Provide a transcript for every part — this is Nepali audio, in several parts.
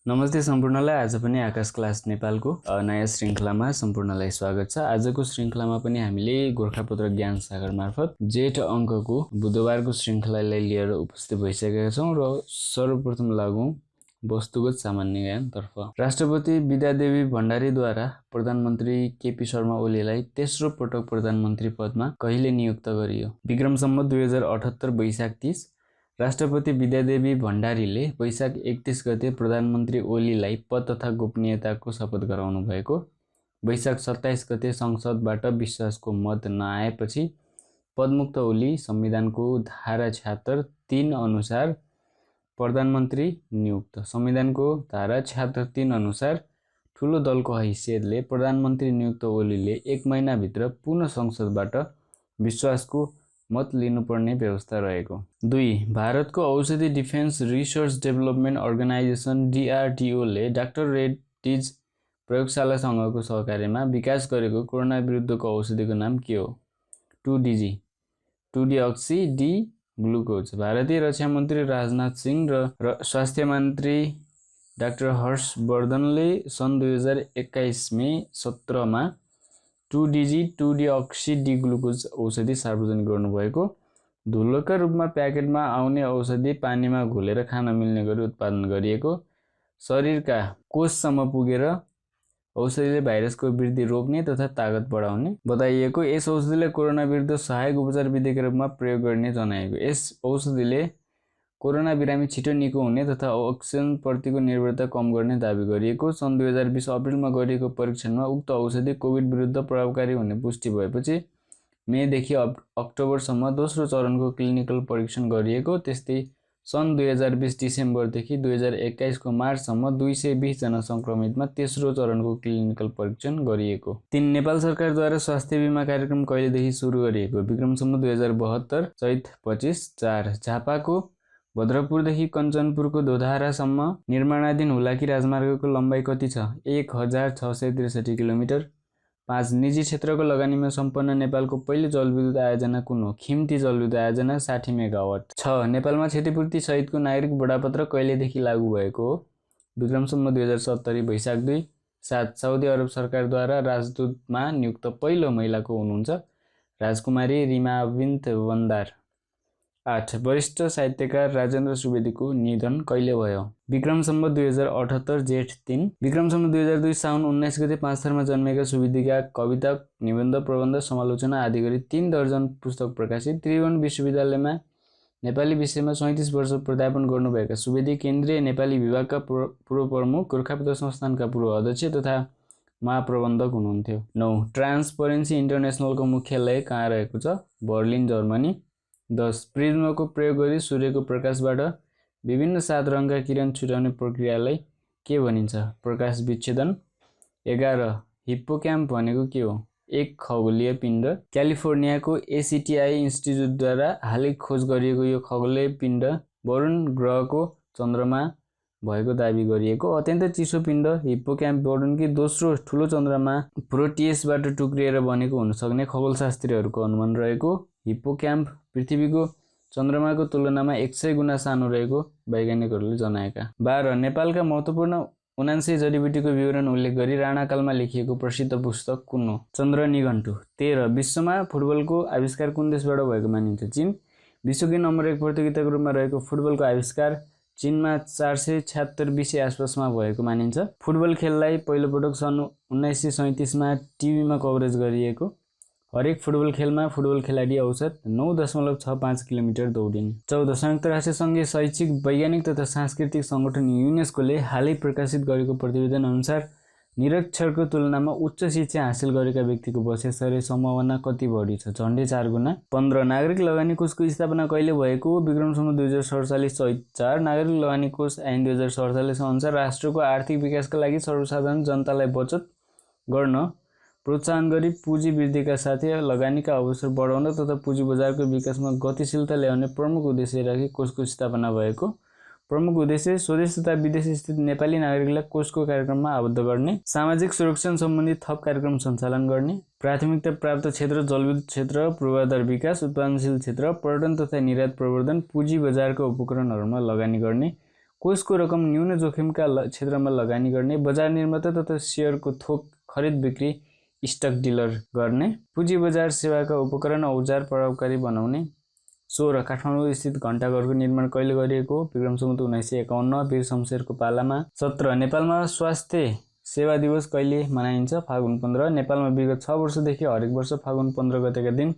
नमस्ते सम्पूर्णलाई। आज पनि आकाश क्लास नेपालको नयाँ श्रृङ्खलामा सम्पूर्णलाई स्वागत छ। आजको श्रृङ्खलामा पनि हामीले गोरखापत्र ज्ञान सागर मार्फत जेठ अङ्कको बुधबारको श्रृङ्खलालाई लिएर उपस्थित भइसकेका छौँ र सर्वप्रथम लागौँ वस्तुगत सामान्य ज्ञानतर्फ। राष्ट्रपति विद्यादेवी भण्डारीद्वारा प्रधानमन्त्री केपी शर्मा ओलीलाई तेस्रो पटक प्रधानमन्त्री पदमा कहिले नियुक्त गरियो? विक्रम सम्वत 2078 वैशाख 30। राष्ट्रपति विद्यादेवी भण्डारीले वैशाख 31 गते प्रधानमन्त्री ओलीलाई पद तथा गोपनीयताको शपथ गराउनु भएको। वैशाख 27 गते संसदबाट विश्वासको मत नआएपछि पदमुक्त ओली संविधानको धारा 76(3) अनुसार प्रधानमन्त्री नियुक्त। संविधानको धारा 76(3) अनुसार ठुलो दलको हैसियतले प्रधानमन्त्री नियुक्त ओलीले 1 महिनाभित्र पुनः संसदबाट विश्वासको मत लिनुपर्ने व्यवस्था रहेको। 2. भारतको औषधि defence research development organisation DRDO ले डाक्टर रेड्डीज प्रयोगशालासँगको सहकार्यमा विकास गरेको कोरोना विरुद्धको औषधिको नाम के हो? 2DG 2-डिअक्सी D glucose. भारतीय रक्षा मन्त्री राजनाथ सिंह र स्वास्थ्य मन्त्री डाक्टर हर्षवर्धनले सन् 2021 मे 17 मा 2DG 2-डिअक्सी डी ग्लुकोज औषधि सार्वजनिक गर्नुभएको। धुलोका रूपमा प्याकेटमा आउने औषधि पानीमा घोलेर खान मिल्ने गरी उत्पादन गरिएको, शरीरका कोषसम्म पुगेर औषधिले भाइरसको वृद्धि रोक्ने तथा तागत बढाउने बताइएको। यस औषधिले कोरोना विरुद्ध सहायक उपचार विधिका रूपमा प्रयोग गर्ने जनाएको। यस औषधिले कोरोना बिरामी छिटो निको हुने तथा अक्सिजन प्रतिको निर्भरता कम गर्ने दावी गरिएको। सन् 2020 अप्रिलमा गरिएको परीक्षणमा उक्त औषधि कोभिड विरुद्ध प्रभावकारी हुने पुष्टि भएपछि मेदेखि अक्टोबरसम्म दोस्रो चरणको क्लिनिकल परीक्षण गरिएको। त्यस्तै सन् 2020 डिसेम्बरदेखि 2021 को मार्चसम्म 220 जना सङ्क्रमितमा तेस्रो चरणको क्लिनिकल परीक्षण गरिएको। 3. नेपाल सरकारद्वारा स्वास्थ्य बिमा कार्यक्रम कहिलेदेखि सुरु गरिएको? विक्रम सम्वत 2072 चैत 25। 4. झापाको भद्रपुरदेखि कञ्चनपुरको दोधारासम्म निर्माणाधीन हुलाकी राजमार्गको लम्बाइ कति छ? 1663 किलोमिटर। 5. निजी क्षेत्रको लगानीमा सम्पन्न नेपालको पहिलो जलविद्युत आयोजना कुन हो? खिम्ती जलविद्युत आयोजना 60 मेगावाट। 6. नेपालमा क्षतिपूर्ति सहितको नागरिक बडापत्र कहिलेदेखि लागू भएको हो? विक्रम सम्वत 2070 वैशाख 2। 7. साउदी अरब सरकारद्वारा राजदूतमा नियुक्त पहिलो महिलाको हुनुहुन्छ राजकुमारी रिमा बिन्त बन्दार। 8. वरिष्ठ साहित्यकार राजेन्द्र सुवेदीको निधन कहिले भयो? विक्रम सम्वत 2078 जेठ 3। विक्रम सम्वत 2002 साउन 19 गते पाँचथरमा जन्मेका सुवेदीका कविता, निबन्ध, प्रबन्ध, समालोचना आदि गरी 3 दर्जन पुस्तक प्रकाशित। त्रिभुवन विश्वविद्यालयमा नेपाली विषयमा 37 वर्ष प्राध्यापन गर्नुभएका सुवेदी केन्द्रीय नेपाली विभागका पूर्व प्रमुख, गोरखापत्र संस्थानका पूर्व अध्यक्ष तथा महाप्रबन्धक हुनुहुन्थ्यो। 9. ट्रान्सपरेन्सी इन्टरनेसनलको मुख्यालय कहाँ रहेको छ? Berlin, Germany. 10. प्रिज्मको प्रयोग गरी सूर्यको प्रकाशबाट विभिन्न 7 रङका किरण छुटाउने प्रक्रियालाई के भनिन्छ? प्रकाश विच्छेदन। 11. हिप्पोक्याम्प भनेको के हो? एक खगोलीय पिण्ड। क्यालिफोर्नियाको ACTI इन्स्टिच्युटद्वारा हालै खोज गरिएको यो खगोलीय पिण्ड वरुण ग्रहको चन्द्रमा भएको दावी गरिएको अत्यन्त चिसो पिण्ड हिप्पोक्याम्प वरुणकी दोस्रो ठुलो चन्द्रमा प्रोटियसबाट टुक्रिएर बनेको हुन सक्ने खगोलशास्त्रीहरूको अनुमान रहेको। हिप्पोक्याम्प पृथ्वीको चन्द्रमाको तुलनामा 100 गुणा सानो रहेको वैज्ञानिकहरूले जनाएका। 12. नेपालका महत्त्वपूर्ण 79 जडीबुटीको विवरण उल्लेख गरी राणाकालमा लेखिएको प्रसिद्ध पुस्तक कुन हो? चन्द्र निघण्टु। 13. विश्वमा फुटबलको आविष्कार कुन देशबाट भएको मानिन्छ? चीन। विश्वकै नम्बर 1 प्रतियोगिताको रूपमा रहेको फुटबलको आविष्कार चीनमा 476 BC आसपासमा भएको मानिन्छ। फुटबल खेललाई पहिलोपटक सन् 1937 मा टिभीमा कभरेज गरिएको। हरेक फुटबल खेलमा फुटबल खेलाडी औसत 9.65 किलोमिटर दौडिन्। 14. संयुक्त राष्ट्र सङ्घीय शैक्षिक, वैज्ञानिक तथा सांस्कृतिक सङ्गठन युनेस्कोले हालै प्रकाशित गरेको प्रतिवेदन अनुसार निरक्षरको तुलनामा उच्च शिक्षा हासिल गरेका व्यक्तिको बसेसरे सम्भावना कति बढी छ? झन्डै 4 गुणा। 15. नागरिक लगानी कोषको स्थापना कहिले भएको? विक्रम सम्वत 2047 चैत 4। नागरिक लगानी कोष ऐन 2047 अनुसार राष्ट्रको आर्थिक विकासका लागि सर्वसाधारण जनतालाई बचत गर्न प्रोत्साहन गरी पुँजी वृद्धिका साथै लगानीका अवसर बढाउन तथा पुँजी बजारको विकासमा गतिशीलता ल्याउने प्रमुख उद्देश्य राखी कोषको स्थापना भएको। प्रमुख उद्देश्य स्वदेश तथा विदेश स्थित नेपाली नागरिकलाई कोषको कार्यक्रममा आबद्ध गर्ने, सामाजिक सुरक्षा सम्बन्धी थप कार्यक्रम सञ्चालन गर्ने, प्राथमिकता प्राप्त क्षेत्र, जलविद्युत क्षेत्र, पूर्वाधार विकास, उत्पादनशील क्षेत्र, पर्यटन तथा निर्यात प्रवर्धन, पुँजी बजारका उपकरणहरूमा लगानी गर्ने, कोषको रकम न्यून जोखिमका क्षेत्रमा लगानी गर्ने, बजार निर्माता तथा सेयरको थोक खरिद बिक्री स्टक डिलर गर्ने, पुँजी बजार सेवाका उपकरण औजार प्रभावकारी बनाउने। 16 काठमाडौँ स्थित घण्टाघरको निर्माण कहिले गरिएको? विक्रम सम्वत 1951 वीर शमशेरको पालामा। 17 नेपालमा स्वास्थ्य सेवा दिवस कहिले मनाइन्छ? फागुन 15। नेपालमा विगत 6 वर्षदेखि हरेक वर्ष फागुन 15 गतेका दिन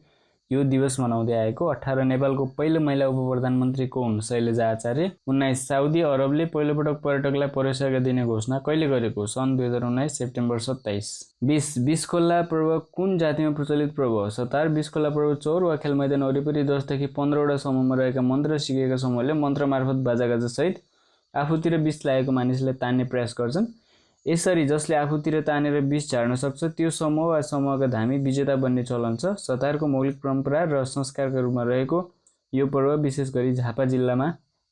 यो दिवस मनाउँदै आएको। 18 नेपालको पहिलो महिला उपप्रधानमन्त्री को हुन्? शैलजा आचार्य। 19 साउदी अरबले पहिलोपटक पर्यटकलाई प्रवेशाज्ञा दिने घोषणा कहिले गरेको? सन् 2019 सेप्टेम्बर 27। 20 बिसखोला पर्व कुन जातिमा प्रचलित पर्व हो? 17 बिसखोला पर्व चौर वा खेल मैदान वरिपरि 10 देखि 15 वटा समूहमा रहेका मन्त्र सिकेका समूहले मन्त्र मार्फत बाजागाजा सहित आफूतिर विष लागेको मानिसलाई तान्ने प्रयास गर्छन्। यसरी जसले आफूतिर तानेर विष झार्न सक्छ त्यो समूह वा समूहका धामी विजेता बन्ने चलन छ। सतारको मौलिक परम्परा र संस्कारका रूपमा रहेको यो पर्व विशेष गरी झापा जिल्लामा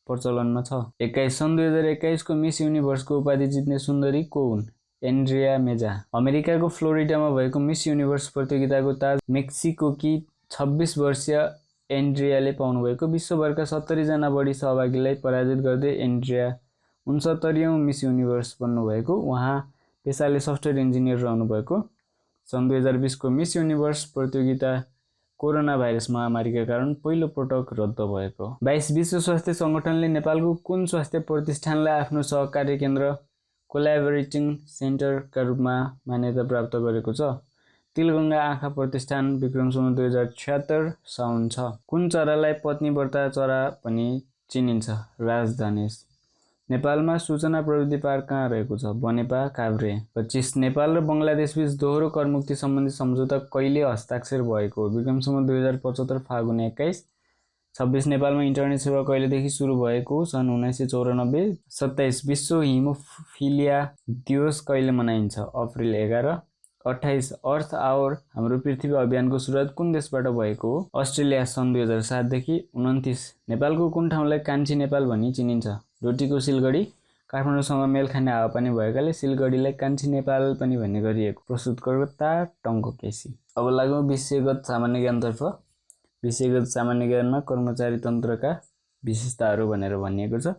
प्रचलनमा छ। 21 सन् 2021 को मिस युनिभर्सको उपाधि जित्ने सुन्दरी को हुन्? एन्ड्रिया मेजा। अमेरिकाको फ्लोरिडामा भएको मिस युनिभर्स प्रतियोगिताको ताज मेक्सिकोकी 26 वर्षीय एन्ड्रियाले पाउनुभएको। विश्वभरका 70 जना बढी सहभागीलाई पराजित गर्दै एन्ड्रिया 69औं मिस युनिभर्स बन्नुभएको। उहाँ पेसाले सफ्टवेयर इन्जिनियर रहनुभएको। सन् 2020 को मिस युनिभर्स प्रतियोगिता कोरोना भाइरस महामारीका कारण पहिलो पटक रद्द भएको। 22 विश्व स्वास्थ्य संगठनले नेपालको कुन स्वास्थ्य प्रतिष्ठानलाई आफ्नो सहकार्य केन्द्र कोलाबोरेटिङ सेन्टरका रूपमा मान्यता प्राप्त गरेको छ? तिलगङ्गा आँखा प्रतिष्ठान। विक्रम सम्वत 2076 साउन 6। कुन चरालाई पत्नी व्रता चरा पनि चिनिन्छ? राजधनेश। नेपालमा सूचना प्रविधि पार्क कहाँ रहेको छ? बनेपा काभ्रे। 25 नेपाल र बङ्गलादेशबीच दोहोरो करमुक्ति सम्बन्धी सम्झौता कहिले हस्ताक्षर भएको? विक्रम सम्वत 2075 फागुन 21। 26 नेपालमा इन्टरनेट सेवा कहिलेदेखि सुरु भएको? सन् 1994। 27 विश्व हिमोफिलिया दिवस कहिले मनाइन्छ? अप्रिल 11। 28 अर्थ आवर हाम्रो पृथ्वी अभियानको सुरुवात कुन देशबाट भएको हो? अस्ट्रेलिया सन् 2007 देखि। 29 नेपालको कुन ठाउँलाई कान्छी नेपाल भनी चिनिन्छ? डोटीको सिलगढी। काठमाडौँसँग मेल खाने हावापानी भएकाले सिलगढीलाई कान्छी नेपाल पनि भन्ने गरिएको। प्रस्तुतकर्ता टङ्को केसी। अब लागौँ विषयगत सामान्य ज्ञानतर्फ। विषयगत सामान्य ज्ञानमा कर्मचारी तन्त्रका विशेषताहरू भनेर भनिएको छ।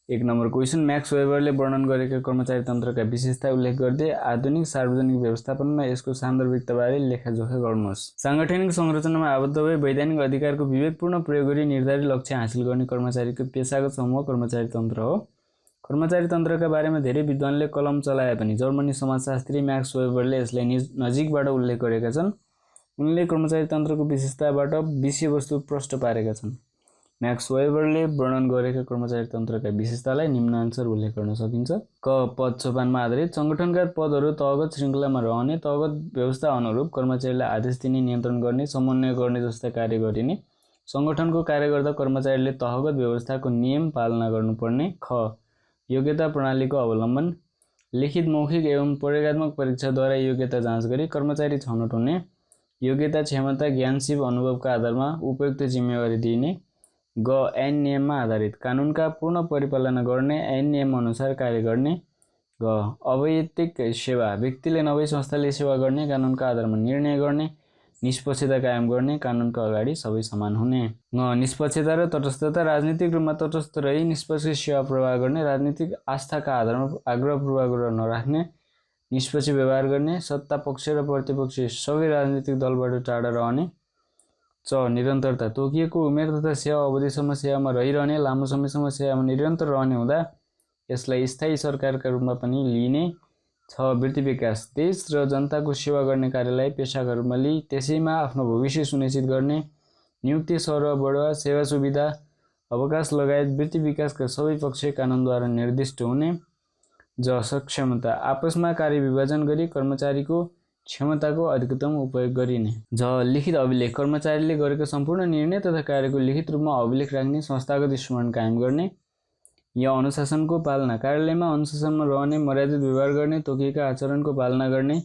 1 नम्बर क्वेसन, म्याक्स वेबरले वर्णन गरेका कर्मचारी तन्त्रका विशेषता उल्लेख गर्दै आधुनिक सार्वजनिक व्यवस्थापनमा यसको सान्दर्भिकताबारे लेखाजोखा गर्नुहोस्। साङ्गठनिक संरचनामा आबद्ध भई वैधानिक अधिकारको विवेकपूर्ण प्रयोग गरी निर्धारित लक्ष्य हासिल गर्ने कर्मचारीको पेशागत समूह कर्मचारी तन्त्र हो। कर्मचारी तन्त्रका बारेमा धेरै विद्वानले कलम चलाए पनि जर्मनी समाजशास्त्री म्याक्स वेबरले यसलाई नजिकबाट उल्लेख गरेका छन्। उनले कर्मचारी तन्त्रको विशेषताबाट विषयवस्तु प्रष्ट पारेका छन्। म्याक्स वेबरले वर्णन गरेका कर्मचारी तन्त्रका विशेषतालाई निम्नानुसार उल्लेख गर्न सकिन्छ। क पद सोपानमा आधारित संगठनका पदहरू तहगत श्रृङ्खलामा रहने, तहगत व्यवस्था अनुरूप कर्मचारीलाई आदेश दिने, नियन्त्रण गर्ने, समन्वय गर्ने जस्ता कार्य गरिने। संगठनको कार्यकर्ता कर्मचारीले तहगत व्यवस्थाको नियम पालना गर्नुपर्ने। ख योग्यता प्रणालीको अवलम्बन, लिखित, मौखिक एवं प्रयोगात्मक परीक्षाद्वारा योग्यता जाँच गरी कर्मचारी छनौट हुने। योग्यता, क्षमता, ज्ञान, सिप, अनुभवका आधारमा उपयुक्त जिम्मेवारी दिइने। ग ऐन नियममा आधारित कानुनका पूर्ण परिपालना गर्ने, ऐन नियम अनुसार कार्य गर्ने। ग अवैयक्तिक सेवा, व्यक्तिले नभई संस्थाले सेवा गर्ने, कानुनका आधारमा निर्णय गर्ने, निष्पक्षता कायम गर्ने, कानुनका अगाडि सबै समान हुने। ङ निष्पक्षता र तटस्थता, राजनीतिक रूपमा तटस्थ रही निष्पक्ष सेवा प्रवाह गर्ने, राजनीतिक आस्थाका आधारमा आग्रह पूर्वाग्रह नराख्ने, निष्पक्ष व्यवहार गर्ने, सत्ता पक्ष र प्रतिपक्ष सबै राजनीतिक दलबाट टाढा रहने। च निरन्तरता, तोकिएको उमेर तथा सेवा अवधिसम्म सेवामा रहिरहने, लामो समयसम्म सेवामा निरन्तर रहने हुँदा यसलाई स्थायी सरकारका रूपमा पनि लिइने। छ वृत्ति विकास, देश र जनताको सेवा गर्ने कार्यलाई पेशाका रूपमा लिई त्यसैमा आफ्नो भविष्य सुनिश्चित गर्ने। नियुक्ति, सरुवा, बढुवा, सेवा सुविधा, अवकाश लगायत वृत्ति विकासका सबै पक्ष कानुनद्वारा निर्दिष्ट हुने। ज सक्षमता, आपसमा कार्य विभाजन गरी कर्मचारीको क्षमताको अधिकतम उपयोग गरिने। ज लिखित अभिलेख, कर्मचारीले गरेको सम्पूर्ण निर्णय तथा कार्यको लिखित रूपमा अभिलेख राख्ने, संस्थागत स्मरण कायम गर्ने। य अनुशासनको पालना, कार्यालयमा अनुशासनमा रहने, मर्यादित व्यवहार गर्ने, तोकिएका आचरणको पालना गर्ने।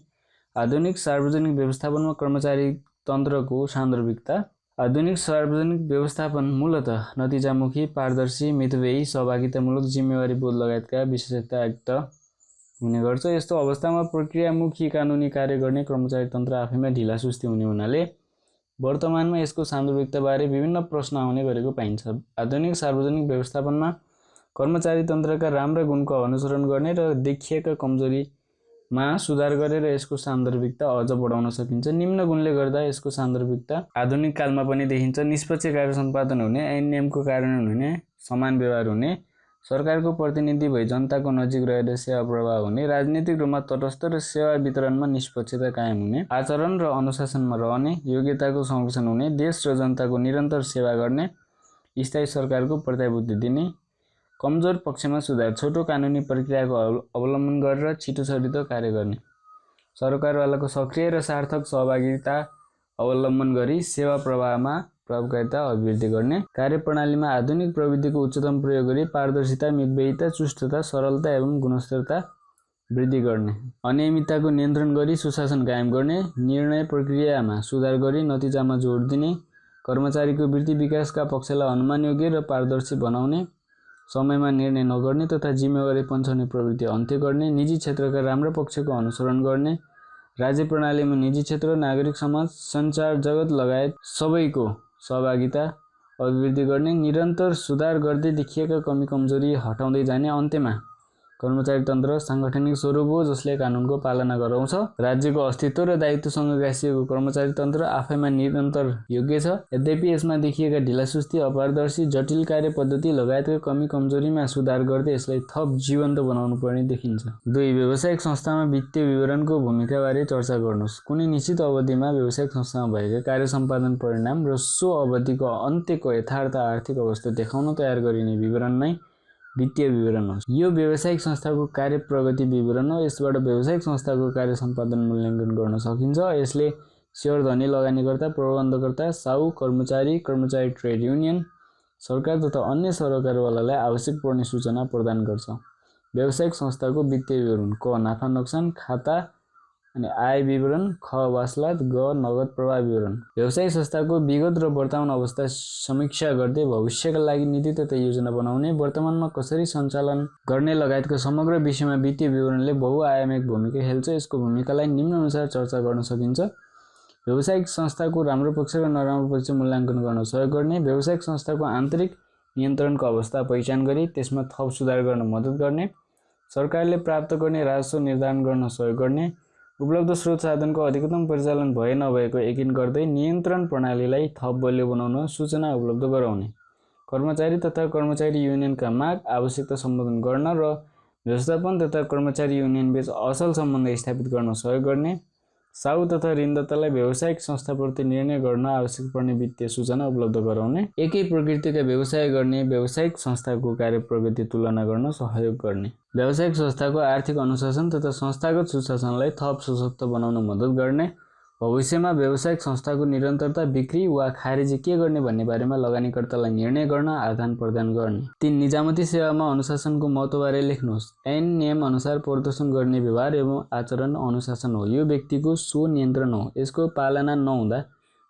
आधुनिक सार्वजनिक व्यवस्थापनमा कर्मचारी तन्त्रको सान्दर्भिकता। आधुनिक सार्वजनिक व्यवस्थापन मूलतः नतिजामुखी, पारदर्शी, मितव्ययी, सहभागितामूलक, जिम्मेवारी बोध लगायतका विशेषतायुक्त हुने गर्छ। यस्तो अवस्थामा प्रक्रियामुखी कानुनी कार्य गर्ने कर्मचारी तन्त्र आफैमा ढिला सुस्ती हुने हुनाले वर्तमानमा यसको सान्दर्भिकताबारे विभिन्न प्रश्न आउने गरेको पाइन्छ। आधुनिक सार्वजनिक व्यवस्थापनमा कर्मचारी तन्त्रका राम्रा गुणको अनुसरण गर्ने र देखिएका कमजोरीमा सुधार गरेर यसको सान्दर्भिकता अझ बढाउन सकिन्छ। निम्न गुणले गर्दा यसको सान्दर्भिकता आधुनिक कालमा पनि देखिन्छ। निष्पक्ष कार्य सम्पादन हुने, ऐन नियमको कार्यान्वयन हुने, समान व्यवहार हुने, सरकारको प्रतिनिधि भई जनताको नजिक रहेर सेवा प्रवाह हुने, राजनीतिक रूपमा तटस्थ र सेवा वितरणमा निष्पक्षता कायम हुने, आचरण र अनुशासनमा रहने, योग्यताको संरक्षण हुने, देश र जनताको निरन्तर सेवा गर्ने, स्थायी सरकारको प्रतिबद्धता दिने, कमजोर पक्षमा सुधार, छोटो कानुनी प्रक्रियाको अवलम्बन गरेर छिटो कार्य गर्ने, सरकारवालाको सक्रिय र सार्थक सहभागिता अवलम्बन गरी सेवा प्रवाहमा प्रभावकारिता अभिवृद्धि गर्ने, कार्यप्रणालीमा आधुनिक प्रविधिको उच्चतम प्रयोग गरी पारदर्शिता, मितव्ययिता, चुस्तता, सरलता एवं गुणस्तरता वृद्धि गर्ने, अनियमितताको नियन्त्रण गरी सुशासन कायम गर्ने, निर्णय प्रक्रियामा सुधार गरी नतिजामा जोड दिने, कर्मचारीको वृत्ति विकासका पक्षलाई अनुमानयोग्य र पारदर्शी बनाउने, समयमा निर्णय नगर्ने तथा जिम्मेवारी पन्छाउने प्रवृत्ति अन्त्य गर्ने, निजी क्षेत्रका राम्रो पक्षको अनुसरण गर्ने, राज्य प्रणालीमा निजी क्षेत्र, नागरिक समाज, सञ्चार जगत लगायत सबैको सहभागिता अभिवृद्धि गर्ने, निरन्तर सुधार गर्दै देखिएका कमी कमजोरी हटाउँदै जाने, अन्त्यमा कर्मचारी तन्त्र साङ्गठनिक स्वरूप हो जसले कानुनको पालना गराउँछ। राज्यको अस्तित्व र दायित्वसँग गाँसिएको कर्मचारी तन्त्र आफैमा निरन्तर योग्य छ। यद्यपि यसमा देखिएका ढिलासुस्ती, अपारदर्शी, जटिल कार्य पद्धति लगायतका कमी कमजोरीमा सुधार गर्दै यसलाई थप जीवन्त बनाउनु पर्ने देखिन्छ। 2. व्यावसायिक संस्थामा वित्तीय विवरणको भूमिकाबारे चर्चा गर्नुहोस्। कुनै निश्चित अवधिमा व्यावसायिक संस्थामा भएका कार्य सम्पादन परिणाम र सो अवधिको अन्त्यको यथार्थ आर्थिक अवस्था देखाउन तयार गरिने विवरण नै वित्तीय विवरण हो। यो व्यावसायिक संस्थाको कार्य प्रगति विवरण हो। यसबाट व्यावसायिक संस्थाको कार्य सम्पादन मूल्याङ्कन गर्न सकिन्छ। यसले शेयर धनी, लगानीकर्ता, प्रबन्धकर्ता, साहु, कर्मचारी ट्रेड युनियन, सरकार तथा अन्य सरकारवालालाई आवश्यक पर्ने सूचना प्रदान गर्छ। व्यावसायिक संस्थाको वित्तीय विवरण: क. नाफा नोक्सान खाता अनि आय विवरण, ख. वासलात, ग. नगद प्रवाह विवरण। व्यवसायिक संस्थाको विगत र वर्तमान अवस्था समीक्षा गर्दै भविष्यका लागि नीति तथा योजना बनाउने, वर्तमानमा कसरी सञ्चालन गर्ने लगायतका समग्र विषयमा वित्तीय विवरणले बहुआयामिक भूमिका खेल्छ। यसको भूमिकालाई निम्नानुसार चर्चा गर्न सकिन्छ। व्यावसायिक संस्थाको राम्रो पक्ष र नराम्रो पक्ष मूल्याङ्कन गर्न सहयोग गर्ने, व्यावसायिक संस्थाको आन्तरिक नियन्त्रणको अवस्था पहिचान गरी त्यसमा थप सुधार गर्न मद्दत गर्ने, सरकारले प्राप्त गर्ने राजस्व निर्धारण गर्न सहयोग गर्ने, उपलब्ध स्रोत साधनको अधिकतम परिचालन भए नभएको यकिन गर्दै नियन्त्रण प्रणालीलाई थप बलियो बनाउन सूचना उपलब्ध गराउने, कर्मचारी तथा कर्मचारी युनियनका माग आवश्यकता सम्बोधन गर्न र व्यवस्थापन तथा कर्मचारी युनियन बीच असल सम्बन्ध स्थापित गर्न सहयोग गर्ने, साहु तथा ऋणदातालाई व्यावसायिक संस्थाप्रति निर्णय गर्न आवश्यक पर्ने वित्तीय सूचना उपलब्ध गराउने, एकै प्रकृतिका व्यवसाय गर्ने व्यावसायिक संस्थाको कार्य प्रगति तुलना गर्न सहयोग गर्ने, व्यावसायिक संस्थाको आर्थिक अनुशासन तथा संस्थागत सुशासनलाई थप सशक्त बनाउन मद्दत गर्ने, भविष्यमा व्यावसायिक संस्थाको निरन्तरता, बिक्री वा खारेजी के गर्ने भन्ने बारेमा लगानीकर्तालाई निर्णय गर्न आदान प्रदान गर्ने। 3. निजामती सेवामा अनुशासनको महत्त्वबारे लेख्नुहोस्। ऐन नियम अनुसार प्रदर्शन गर्ने व्यवहार एवं आचरण अनुशासन हो। यो व्यक्तिको स्वनियन्त्रण हो। यसको पालना नहुँदा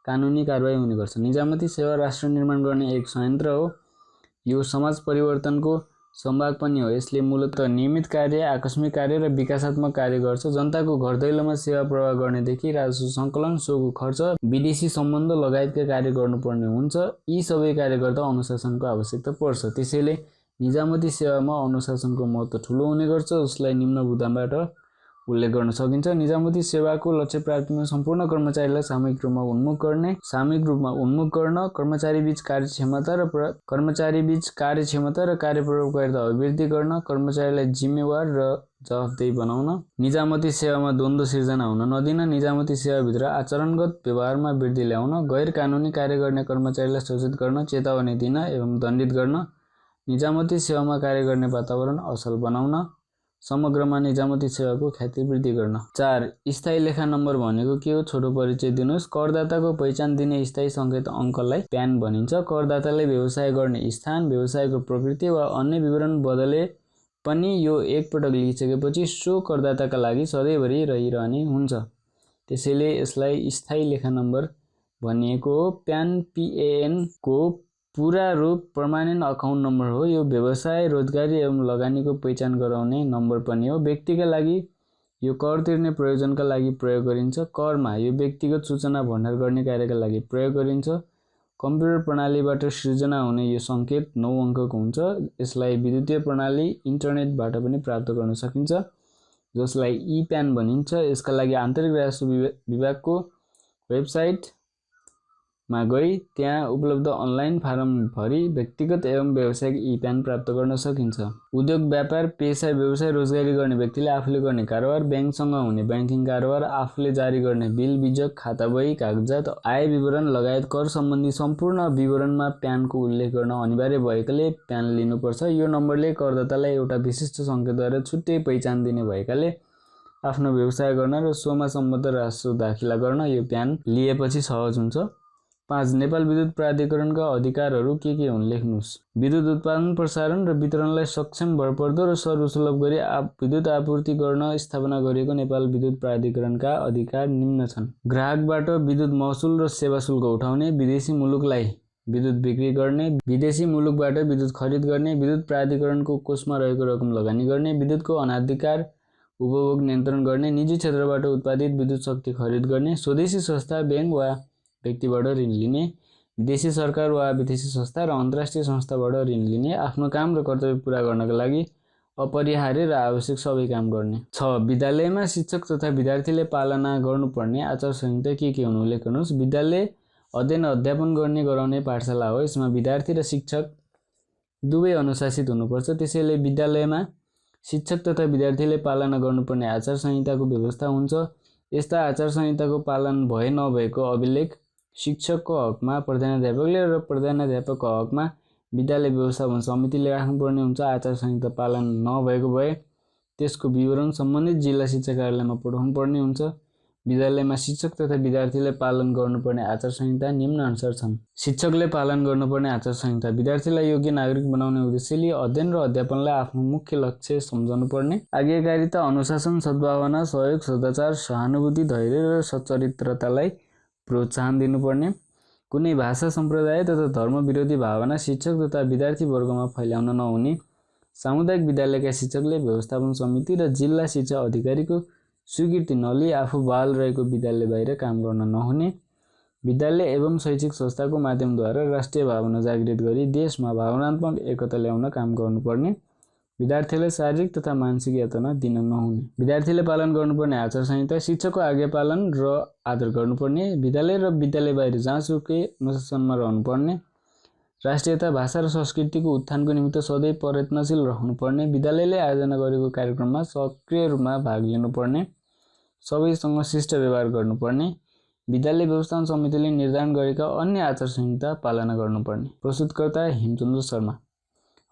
कानुनी कारबाही हुने गर्छ। निजामती सेवा राष्ट्र निर्माण गर्ने एक संयन्त्र हो। यो समाज परिवर्तनको सम्भाग पनि हो। यसले मूलतः नियमित कार्य, आकस्मिक कार्य र विकासात्मक कार्य गर्छ। जनताको घर दैलोमा सेवा प्रवाह गर्नेदेखि राजस्व सङ्कलन, सोको खर्च, विदेशी सम्बन्ध लगायतका कार्य गर्नुपर्ने हुन्छ। यी सबै कार्य गर्दा अनुशासनको आवश्यकता पर्छ। त्यसैले निजामती सेवामा अनुशासनको महत्त्व ठुलो हुने गर्छ। उसलाई निम्न बुदाबाट उल्लेख गर्न सकिन्छ। निजामती सेवाको लक्ष्य प्राप्तिमा सम्पूर्ण कर्मचारीलाई सामूहिक रूपमा उन्मुख गर्न, कर्मचारीबीच कार्यक्षमता र कार्यप्रभावकारिता अभिवृद्धि गर्न, कर्मचारीलाई जिम्मेवार र जवाफदेही बनाउन, निजामती सेवामा द्वन्द्व सिर्जना हुन नदिन, निजामती सेवाभित्र आचरणगत व्यवहारमा वृद्धि ल्याउन, गैर कानुनी कार्य गर्ने कर्मचारीलाई सचेत गर्न, चेतावनी दिन एवं दण्डित गर्न, निजामती सेवामा कार्य गर्ने वातावरण असल बनाउन, समग्रमा निजामती सेवाको ख्याति वृद्धि गर्न। 4. स्थायी लेखा नम्बर भनेको के हो? छोटो परिचय दिनुहोस्। करदाताको पहिचान दिने स्थायी सङ्केत अङ्कलाई प्यान भनिन्छ। करदाताले व्यवसाय गर्ने स्थान, व्यवसायको प्रकृति वा अन्य विवरण बदले पनि यो एकपटक लिइसकेपछि सो करदाताका लागि सधैँभरि रहिरहने हुन्छ। त्यसैले यसलाई स्थायी लेखा नम्बर भनिएको हो। प्यान PAN को पूरा रूप पर्मानेन्ट अकाउन्ट नम्बर हो। यो व्यवसाय, रोजगारी एवं लगानीको पहिचान गराउने नम्बर पनि हो। व्यक्तिका लागि यो कर तिर्ने प्रयोजनका लागि प्रयोग गरिन्छ। करमा यो व्यक्तिगत सूचना भण्डार गर्ने कार्यका लागि प्रयोग गरिन्छ। कम्प्युटर प्रणालीबाट सृजना हुने यो सङ्केत 9 अङ्कको हुन्छ। यसलाई विद्युतीय प्रणाली इन्टरनेटबाट पनि प्राप्त गर्न सकिन्छ, जसलाई ई-प्यान भनिन्छ। यसका लागि आन्तरिक राजस्व विभागको वेबसाइटमा गई त्यहाँ उपलब्ध अनलाइन फारम भरी व्यक्तिगत एवं व्यावसायिक ई-प्यान प्राप्त गर्न सकिन्छ। उद्योग, व्यापार, पेसा, व्यवसाय, रोजगारी गर्ने व्यक्तिले आफूले गर्ने कारोबार, ब्याङ्कसँग हुने ब्याङ्किङ कारोबार, आफूले जारी गर्ने बिल, बीजक, खाता बही, कागजात, आय विवरण लगायत कर सम्बन्धी सम्पूर्ण विवरणमा प्यानको उल्लेख गर्न अनिवार्य भएकाले प्यान लिनुपर्छ। यो नम्बरले करदातालाई एउटा विशिष्ट सङ्केतद्वारा छुट्टै पहिचान दिने भएकाले आफ्नो व्यवसाय गर्न र सोमा सम्बद्ध राजस्व दाखिला गर्न यो प्यान लिएपछि सहज हुन्छ। 5. नेपाल विद्युत प्राधिकरणका अधिकारहरू के हुन् लेख्नुहोस्। विद्युत उत्पादन, प्रसारण र वितरणलाई सक्षम, भरपर्दो र सर्वसुलभ गरी विद्युत आपूर्ति गर्न स्थापना गरिएको नेपाल विद्युत प्राधिकरणका अधिकार निम्न छन्। ग्राहकबाट विद्युत महसुल र सेवा शुल्क उठाउने, विदेशी मुलुकलाई विद्युत बिक्री गर्ने, विदेशी मुलुकबाट विद्युत खरिद गर्ने, विद्युत प्राधिकरणको कोषमा रहेको रकम लगानी गर्ने, विद्युतको अनाधिकार उपभोग नियन्त्रण गर्ने, निजी क्षेत्रबाट उत्पादित विद्युत शक्ति खरिद गर्ने, स्वदेशी संस्था, ब्याङ्क वा व्यक्तिबाट ऋण लिने, विदेशी सरकार वा विदेशी संस्था र अन्तर्राष्ट्रिय संस्थाबाट ऋण लिने, आफ्नो काम र कर्तव्य पूरा गर्नका लागि अपरिहार्य र आवश्यक सबै काम गर्ने। 6. विद्यालयमा शिक्षक तथा विद्यार्थीले पालना गर्नुपर्ने आचार संहिता के हुन् उल्लेख गर्नुहोस्। विद्यालय अध्ययन अध्यापन गर्ने गराउने पाठशाला हो। यसमा विद्यार्थी र शिक्षक दुवै अनुशासित हुनुपर्छ। त्यसैले विद्यालयमा शिक्षक तथा विद्यार्थीले पालना गर्नुपर्ने आचार संहिताको व्यवस्था हुन्छ। यस्ता आचार संहिताको पालन भए नभएको अभिलेख शिक्षकको हकमा प्रधानाध्यापकले र प्रधानाध्यापकको हकमा विद्यालय व्यवस्थापन समितिले राख्नुपर्ने हुन्छ। आचार संहिता पालन नभएको भए त्यसको विवरण सम्बन्धित जिल्ला शिक्षा कार्यालयमा पठाउनु पर्ने हुन्छ। विद्यालयमा शिक्षक तथा विद्यार्थीले पालन गर्नुपर्ने आचार संहिता निम्न अनुसार छन्। शिक्षकले पालन गर्नुपर्ने आचार संहिता। विद्यार्थीलाई योग्य नागरिक बनाउने उद्देश्यले अध्ययन र अध्यापनलाई आफ्नो मुख्य लक्ष्य सम्झनु पर्ने। आज्ञाकारिता, अनुशासन, सद्भावना, सहयोग, सदाचार, सहानुभूति, धैर्य र सच्चरित्रतालाई प्रोत्साहन दिनुपर्ने। कुनै भाषा, सम्प्रदाय तथा धर्म विरोधी भावना शिक्षक तथा विद्यार्थी वर्गमा फैलाउन नहुने। सामुदायिक विद्यालयका शिक्षकले व्यवस्थापन समिति र जिल्ला शिक्षा अधिकारीको स्वीकृति नलिई आफू बाल रहेको विद्यालय बाहिर काम गर्न नहुने। विद्यालय एवं शैक्षिक संस्थाको माध्यमद्वारा राष्ट्रिय भावना जागृत गरी देशमा भावनात्मक एकता ल्याउन काम गर्नुपर्ने। विद्यार्थीलाई शारीरिक तथा मानसिक यातना दिन नहुने। विद्यार्थीले पालन गर्नुपर्ने आचार संहिता। शिक्षकको आज्ञा पालन र आदर गर्नुपर्ने। विद्यालय र विद्यालय बाहिर जहाँसुकै अनुशासनमा रहनुपर्ने। राष्ट्रियता, भाषा र संस्कृतिको उत्थानको निमित्त सधैँ प्रयत्नशील रहनुपर्ने। विद्यालयले आयोजना गरेको कार्यक्रममा सक्रिय रूपमा भाग लिनुपर्ने। सबैसँग शिष्ट व्यवहार गर्नुपर्ने। विद्यालय व्यवस्थापन समितिले निर्धारण गरेका अन्य आचार संहिता पालना गर्नुपर्ने। प्रस्तुतकर्ता हेमचन्द्र शर्मा।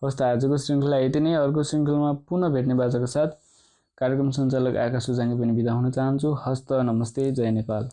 हस्त आजको श्रृङ्खला यति नै। अर्को श्रृङ्खलामा पुनः भेट्ने बाचाका साथ कार्यक्रम सञ्चालक आकाश सुजाङ्गे पनि बिदा हुन चाहन्छु। हस्त, नमस्ते, जय नेपाल।